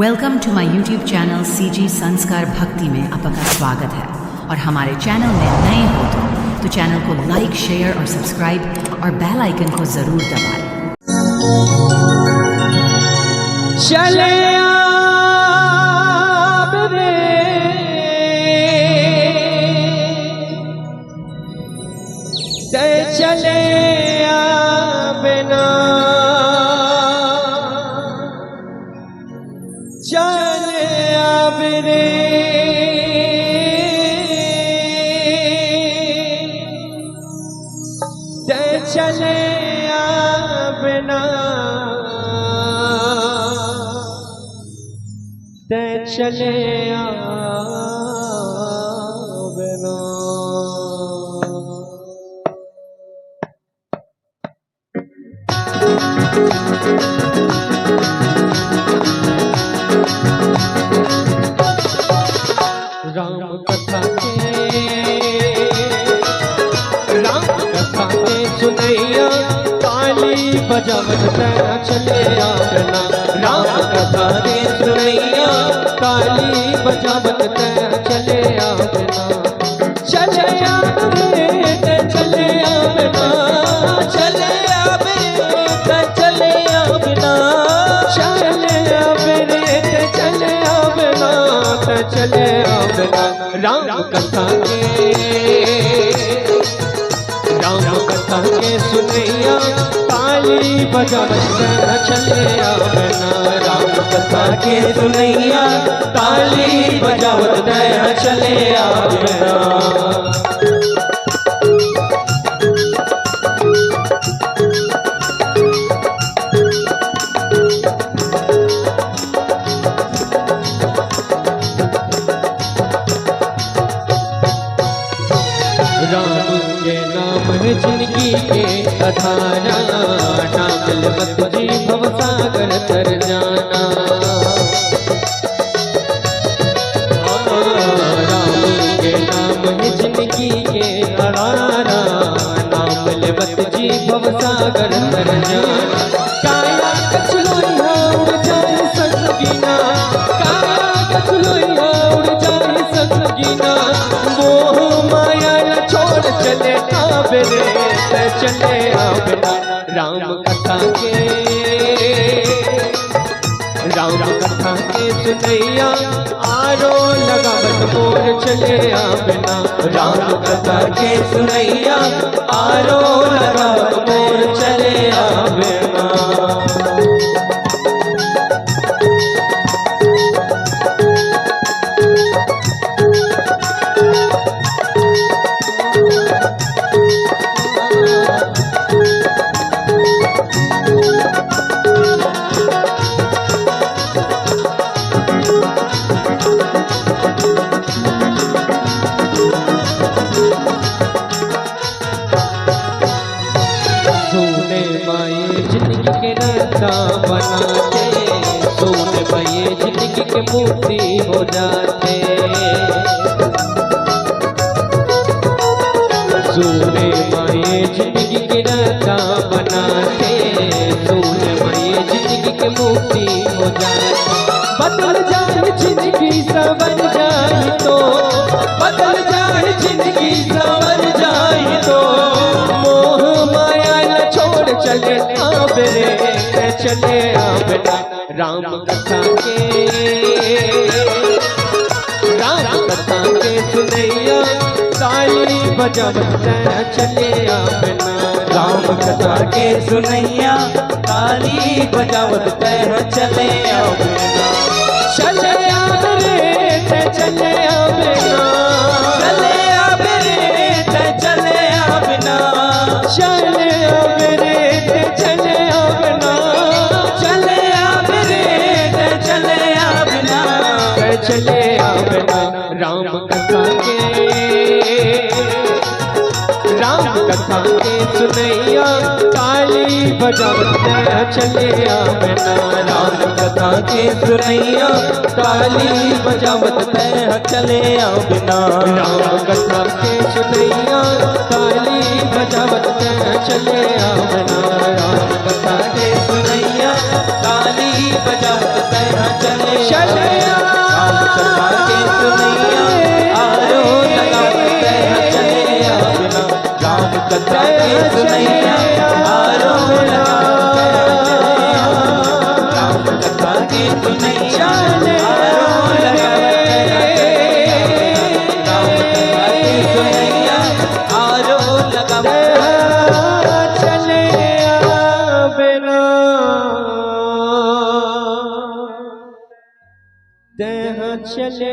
Welcome to my YouTube channel CG Sanskar Bhakti में आपका स्वागत है। और हमारे चैनल में नए हो तो चैनल को लाइक, शेयर और सब्सक्राइब और बेल आइकन को जरूर दबाएं। चले आप रे ते चले बिना चले अब रे ते चले बिना ते चले बिना राम कथा के सुनैया ताली बजावत चले बिना। राम कथा के सुनैया ताली बजावत चले बिना। चले रे चले बिना चले चले बिना चले रे चले बिना चले बिना। राम कथा के सुनैया ताली बजावत चले बिना। राम कथा के सुनैया ताली बजावत चले बिना। राम के नाम है जिंदगी के अधारा, नाम मत जी भवसागर तर जाना। राम के नाम है जिंदगी के अधारा, नाम मत जी भवसागर तर जाना। काया कछलोइया उड़ जाए सतगीना, काया कछलोइया उड़ जाए सतगीना। मोह माया चले आबरे चले बिना। राम कथा के सुनैया आरो लगावत मोर चले बिना। राम कथा के सुनैया आरो लगावत मोर चले बिना। सोने माए जिंदगी के रास्ता बनाते, सोने माए जिंदगी के मूर्ति हो जाते। सोने माए जिंदगी के रास्ता बनाते, सोने माए जिंदगी के मूर्ति हो जाते। बदल जाए जिंदगी संवर जाए तो, बदल जाए जिंदगी संवर जाए तो। मोह माया न छोड़ चले आबरे चले बिना। राम कथा के सुनैया ताली बजावत चले बिना। राम कथा के सुनैया ताली बजावत चले बिना। चले रे चले बिना चले रे चले बिना चले रे चले बिना चले रे चले बिना चले बिना। राम कथा के सुनैया ताली बजावत चले बिना। राम कथा के सुनैया ताली बजावत चले बिना। राम कथा के सुनैया ताली बजावत चले बिना। राम कथा के सुनैया ताली बजावत तह चले राम कथा के सुनैया आरो लगाओ तह चले बिना राम कथा के सुनैया आरो लगाओ तह चले राम कथा के सुनैया आरो लगाओ राम कथा के सुनैया आरो लगाओ चले बिना तह चले